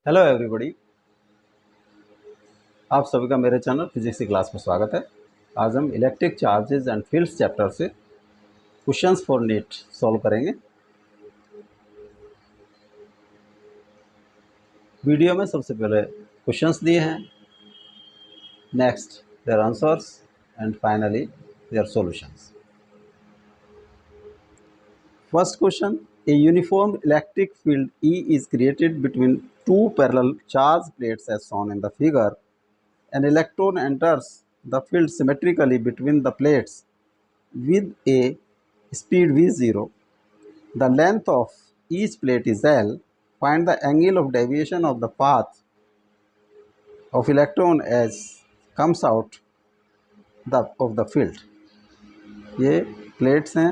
Hello everybody. आप सभी का मेरे चैनल फिजिक्स की क्लास में स्वागत है। आज हम electric charges and fields chapter से क्वेश्चंस फॉर नीट सॉल्व करेंगे। वीडियो में सबसे पहले क्वेश्चंस दिए हैं, next their answers and finally their solutions. First question, a uniform electric field E is created between two parallel charge plates as shown in the figure. An electron enters the field symmetrically between the plates with a speed v0. The length of each plate is L. Find the angle of deviation of the path of electron as comes out of the field. ये plates हैं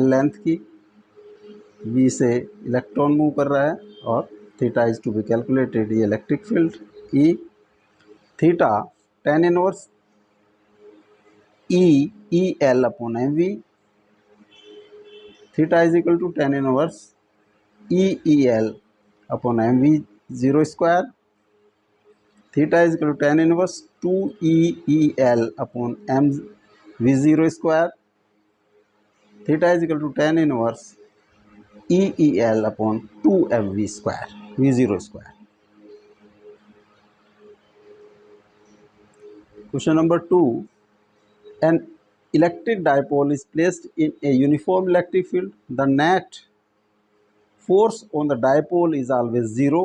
L length की, V से electron move कर रहा है और theta is to be calculated. ये electric field E theta tan inverse E L upon mv, theta is equal to tan inverse E L upon mv zero square, theta is equal to tan inverse 2 upon m v0 square, theta is equal to tan inverse L upon 2mv square v0 square. Question number 2, an electric dipole is placed in a uniform electric field. The net force on the dipole is always zero,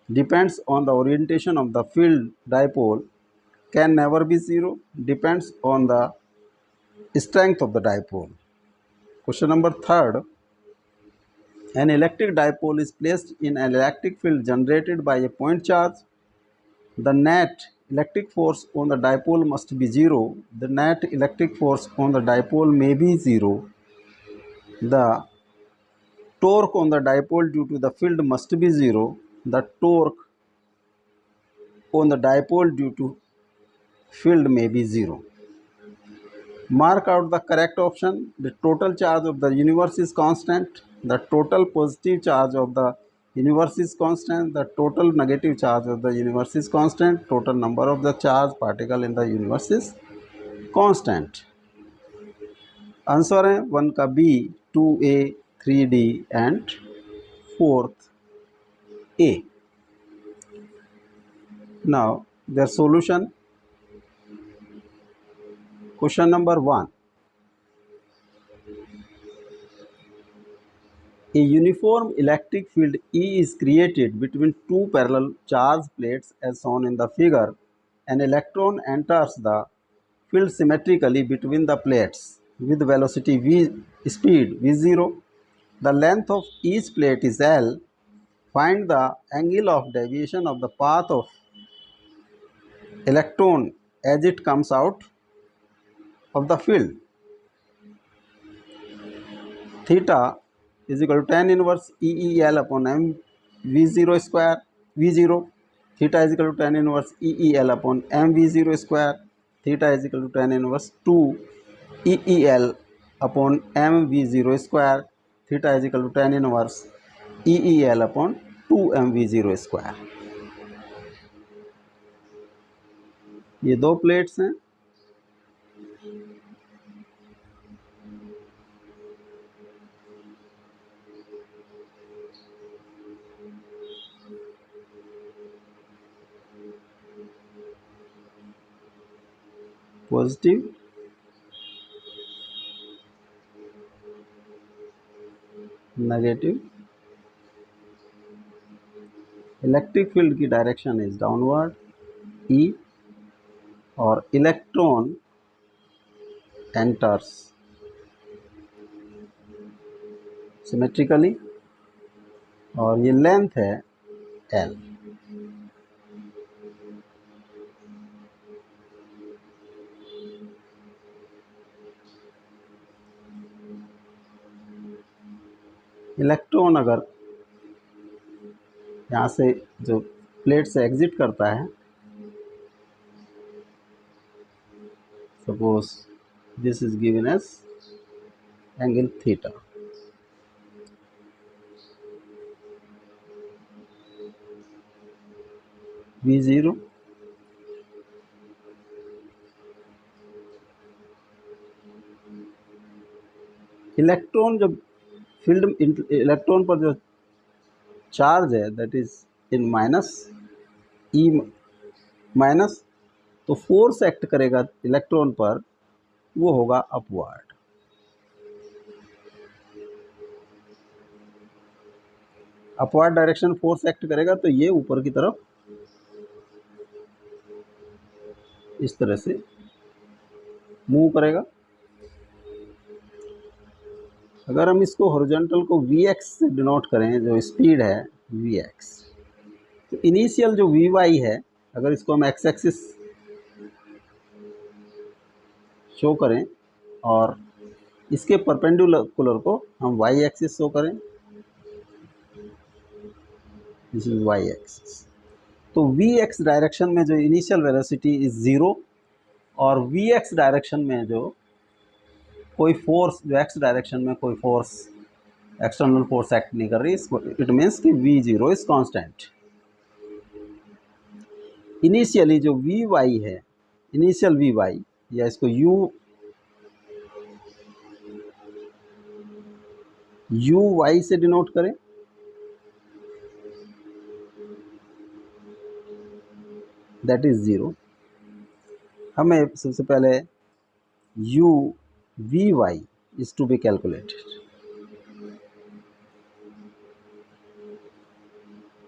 depends on the orientation of the field. Dipole can never be zero, depends on the strength of the dipole. Question number 3, an electric dipole is placed in an electric field generated by a point charge. The net electric force on the dipole must be zero. The net electric force on the dipole may be zero. The torque on the dipole due to the field must be zero. The torque on the dipole due to field may be zero. Mark out the correct option. The total charge of the universe is constant. The total positive charge of the universe is constant. The total negative charge of the universe is constant. Total number of the charge particle in the universe is constant. Answer है 1 का B, 2A, 3D and 4th A. Now their solution. Question number 1, a uniform electric field E is created between two parallel charge plates as shown in the figure. An electron enters the field symmetrically between the plates with velocity v, speed v0. The length of each plate is L. Find the angle of deviation of the path of electron as it comes out of the field. Theta is equal to tan inverse EL upon m v0 square v0. Theta is equal to tan inverse EL upon m v0 square. Theta is equal to tan inverse 2 EL upon m v0 square. Theta is equal to tan inverse EL upon 2 m v0 square. ये दो plates हैं, positive negative. Electric field की direction is downward E और electron enters symmetrically और ये length है L। Electron अगर यहाँ से जो प्लेट से एग्जिट करता है, suppose this is given as angle theta, V0। Electron जब फील्ड इलेक्ट्रॉन पर जो चार्ज है that is in minus e minus, तो फोर्स एक्ट करेगा इलेक्ट्रॉन पर, वो होगा upward. Upward direction force act करेगा तो ये ऊपर की तरफ इस तरह से मूव करेगा। अगर हम इसको हॉरिजॉन्टल को Vx से डिनोट करें, जो स्पीड है Vx, तो इनिशियल जो Vy है, अगर इसको हम एक्स एक्सिस शो करें और इसके परपेंडिकुलर को हम y एक्सिस शो करें, दिस इज y एक्सिस, तो Vx डायरेक्शन में जो इनिशियल वेलोसिटी इज 0 और Vx डायरेक्शन में जो कोई फोर्स, जो x डायरेक्शन में कोई फोर्स, एक्सटर्नल फोर्स एक्ट नहीं कर रही, इसको इट मीन्स कि V0 इज कांस्टेंट। इनिशियली जो Vy है, इनिशियल Vy, या इसको Uy से डिनोट करें, दैट इज 0। हमें सबसे पहले Vy is to be calculated.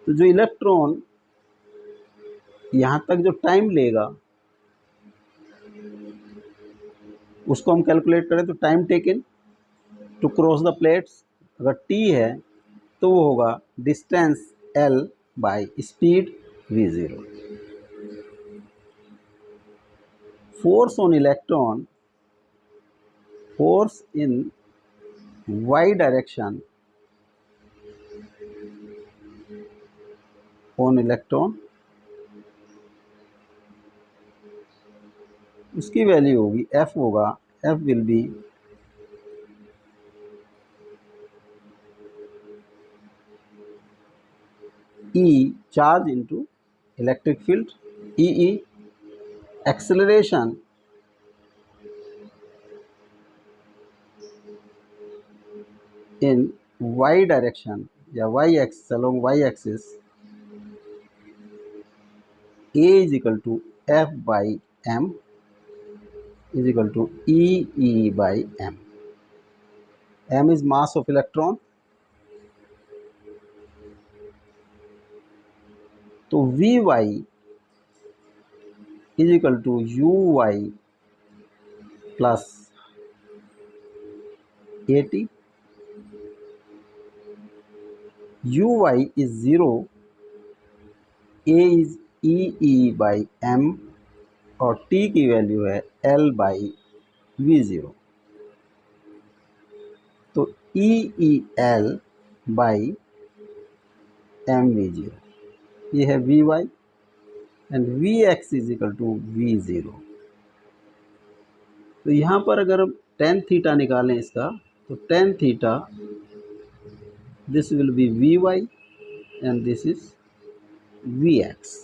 तो जो इलेक्ट्रॉन यहाँ तक जो टाइम लेगा उसको हम कैलकुलेट करें, तो time taken to cross the plates, अगर t है तो वो होगा distance l by speed v0। Force on electron, force in y direction on electron, उसकी वैल्यू होगी F होगा, F will be E charge into electric field, E acceleration in y direction या y axis, along y axis, A is equal to F by m is equal to E by m. M is mass of electron, तो Vy is equal to Uy plus AT. Uy is 0, A is E by m और t की value है L by V0, तो EL by mV0, ये है Vy and Vx is equal to V0। तो यहाँ पर अगर हम tan थीटा निकालें इसका, तो tan theta this will be Vy and this is Vx।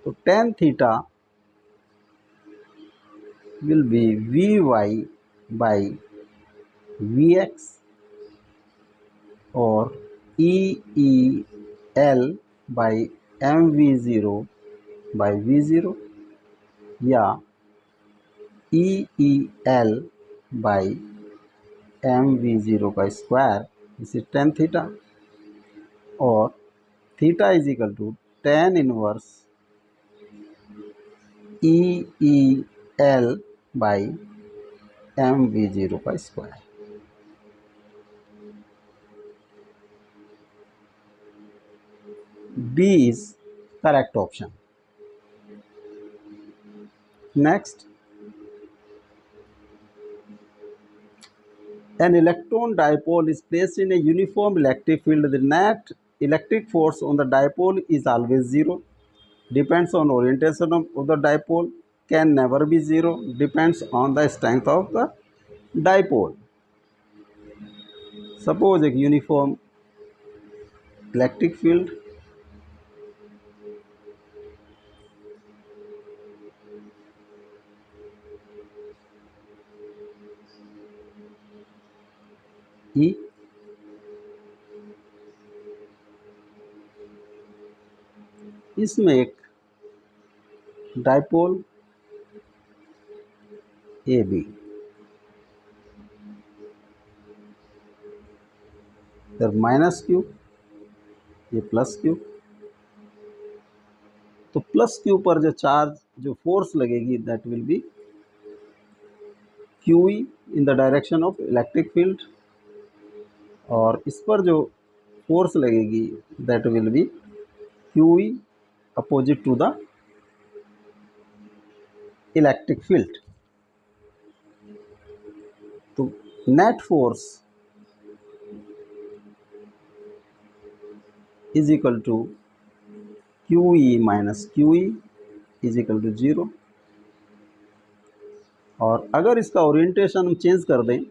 तो tan theta will be Vy by Vx और EL by mV0 by V0 या EL by mV0 का स्क्वायर, इस tan थीटा, और theta is equal to tan inverse EL by mV0 का square. B is correct option. Next, an electron dipole is placed in a uniform electric field. The net electric force on the dipole is always 0. Depends on orientation of the dipole, can never be 0. Depends on the strength of the dipole. Suppose एक uniform electric field E, इसमें एक dipole A B, इधर minus Q, ये plus Q. तो plus Q पर जो charge, जो force लगेगी, that will be Q E in the direction of electric field, और इस पर जो फोर्स लगेगी that will be Q E opposite to the electric field. तो net force is equal to Q E minus Q E is equal to 0। और अगर इसका orientation हम चेंज कर दें,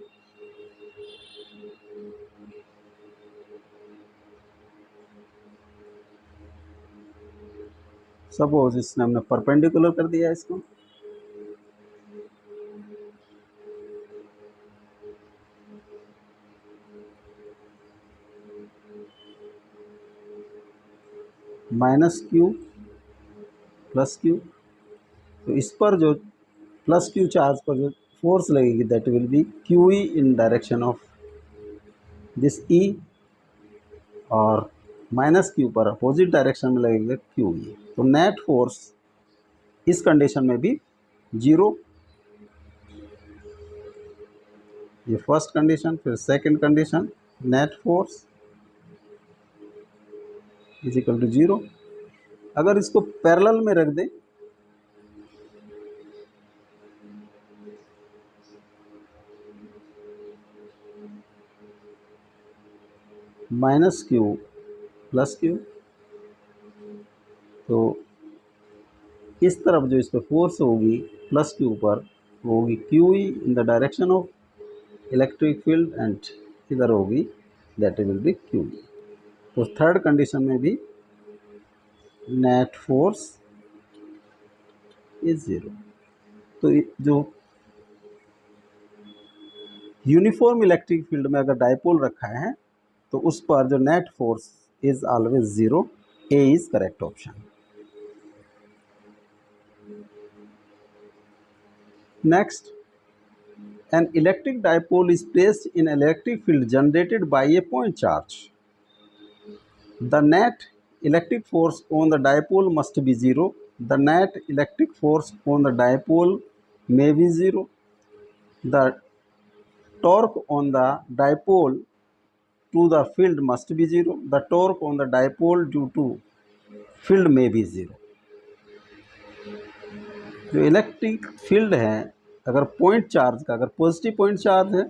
सपोज इसने हमने परपेंडिकुलर कर दिया इसको, माइनस क्यू प्लस क्यू, तो इस पर जो प्लस क्यू चार्ज पर जो फोर्स लगेगी that will be Q E in direction of this E, और माइनस क्यू पर अपोजिट डायरेक्शन में लगेगा क्यू ई। तो नेट फोर्स इस कंडीशन में भी 0। ये फर्स्ट कंडीशन। फिर second condition, net force is equal to 0। अगर इसको पैरेलल में रख दें, माइनस क्यू प्लस क्यू, तो इस तरफ जो इस पर फोर्स होगी प्लस क्यू पर, वो होगी Q E in the direction of electric field, and इधर होगी दैट विल बी क्यू ई। तो थर्ड कंडीशन में भी नेट फोर्स इज 0। तो जो यूनिफॉर्म इलेक्ट्रिक फील्ड में अगर डाइपोल रखा है तो उस पर जो net force is always 0। A is correct option. Next, an electric dipole is placed in electric field generated by a point charge. The net electric force on the dipole must be 0. The net electric force on the dipole may be 0. The torque on the dipole to the field must be 0. The torque on the dipole due to field may be 0. जो electric field है, अगर point charge का, अगर positive point charge है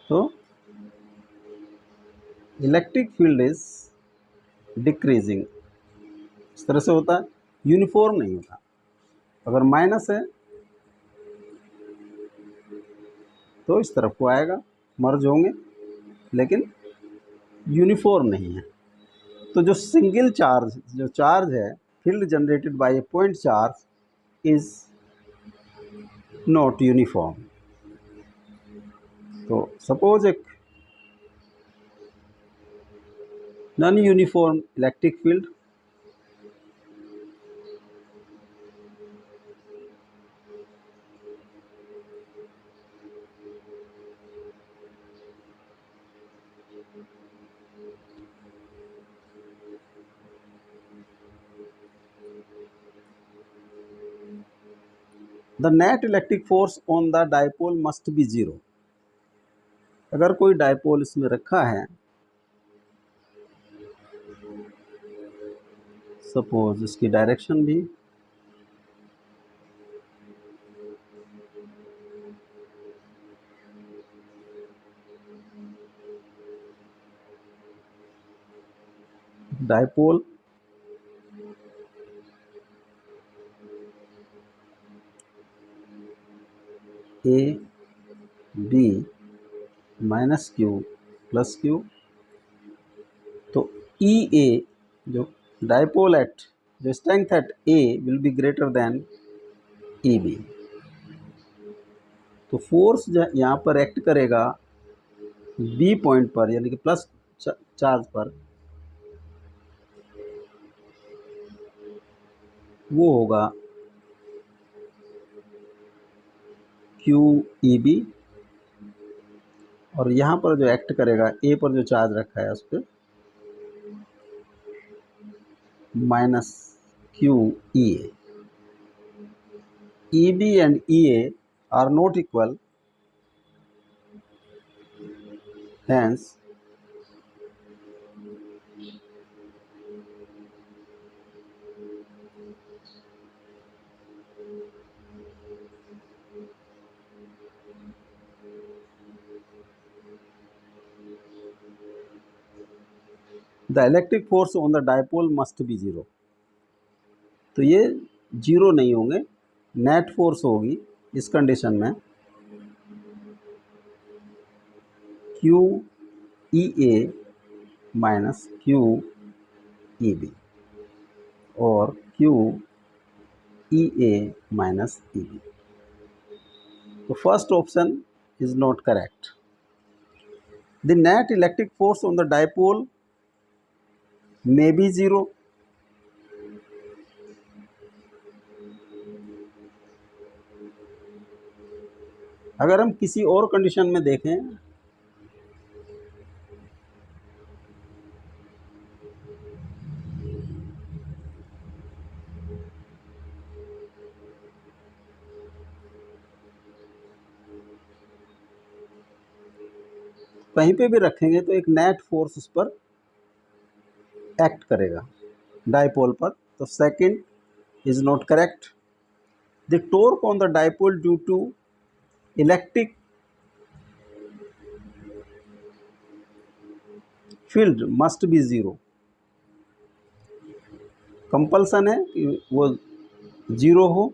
तो electric field is decreasing. इस तरह से होता है, यूनिफॉर्म नहीं होता। अगर माइनस है तो इस तरफ को आएगा, मर्ज होंगे, लेकिन यूनिफॉर्म नहीं है। तो जो सिंगल चार्ज, जो चार्ज है field generated by A point charge is not uniform. तो सपोज एक non uniform electric field, the net electric force on the dipole must be 0। अगर कोई डाइपोल इसमें रखा है, सपोज इसकी डायरेक्शन भी dipole A B minus Q plus Q. तो ई ए जो डायपोल एट जो strength at A will be greater than E B. तो फोर्स यहाँ पर एक्ट करेगा बी पॉइंट पर यानी कि प्लस चार्ज पर, वो होगा क्यू ई बी, और यहाँ पर जो एक्ट करेगा ए पर जो चार्ज रखा है उस पर minus Q E A. E B and E A are not equal, hence the electric force on the dipole must be 0। तो ये 0 नहीं होंगे, नेट फोर्स होगी इस कंडीशन में क्यू ई ए माइनस क्यू ई बी और क्यू ई ए minus ई B. तो first option is not correct. The net electric force on the dipole may be 0। अगर हम किसी और कंडीशन में देखें, कहीं पे भी रखेंगे तो एक नेट फोर्स उस पर एक्ट करेगा डायपोल पर। तो second is not correct. The torque on the dipole due to electric field must be 0। Compulsion है कि वो 0 हो।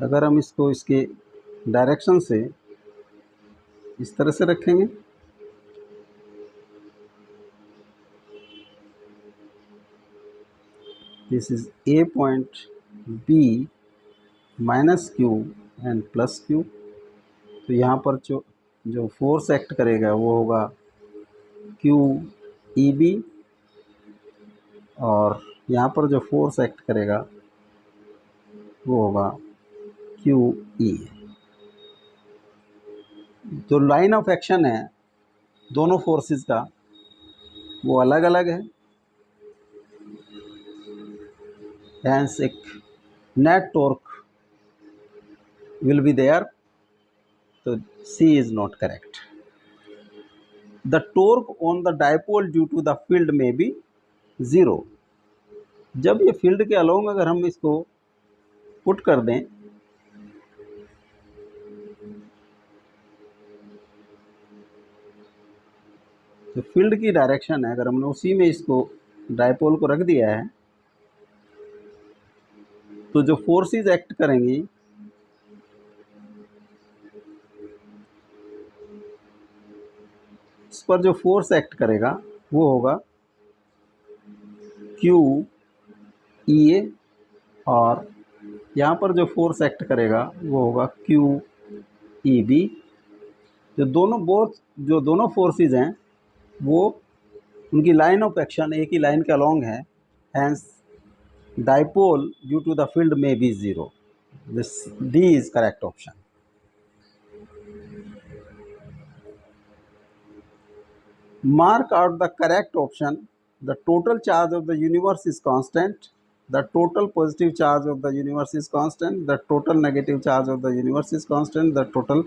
अगर हम इसको इसके डायरेक्शन से इस तरह से रखेंगे, this is a point B minus Q and plus Q. तो यहाँ पर जो फोर्स एक्ट करेगा वो होगा क्यू ई बी, और यहाँ पर जो फोर्स एक्ट करेगा वो होगा क्यू ई। जो लाइन ऑफ एक्शन है दोनों फोर्सेस का वो अलग अलग है, हैंस एक net torque will be there. तो C is not correct. The torque on the dipole due to the field में बी 0। जब ये फील्ड के अलोंग अगर हम इसको पुट कर दें तो फील्ड की डायरेक्शन है, अगर हमने उसी में इसको डायपोल को रख दिया है तो जो फोर्सेस एक्ट करेंगी इस पर जो फोर्स एक्ट करेगा वो होगा क्यू ई ए, और यहाँ पर जो फोर्स एक्ट करेगा वो होगा क्यू ई बी। जो दोनों फोर्सेस हैं वो उनकी लाइन ऑफ एक्शन एक ही लाइन के अलोंग है, hence dipole due to the field में be 0। This D is correct option. Mark out the correct option. The total charge of the universe is constant. The total positive charge of the universe is constant. The total negative charge of the universe is constant. The total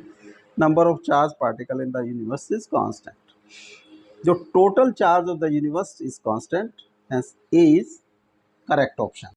number of charged particle in the universe is constant. जो total charge of the universe is constant, hence A is correct option.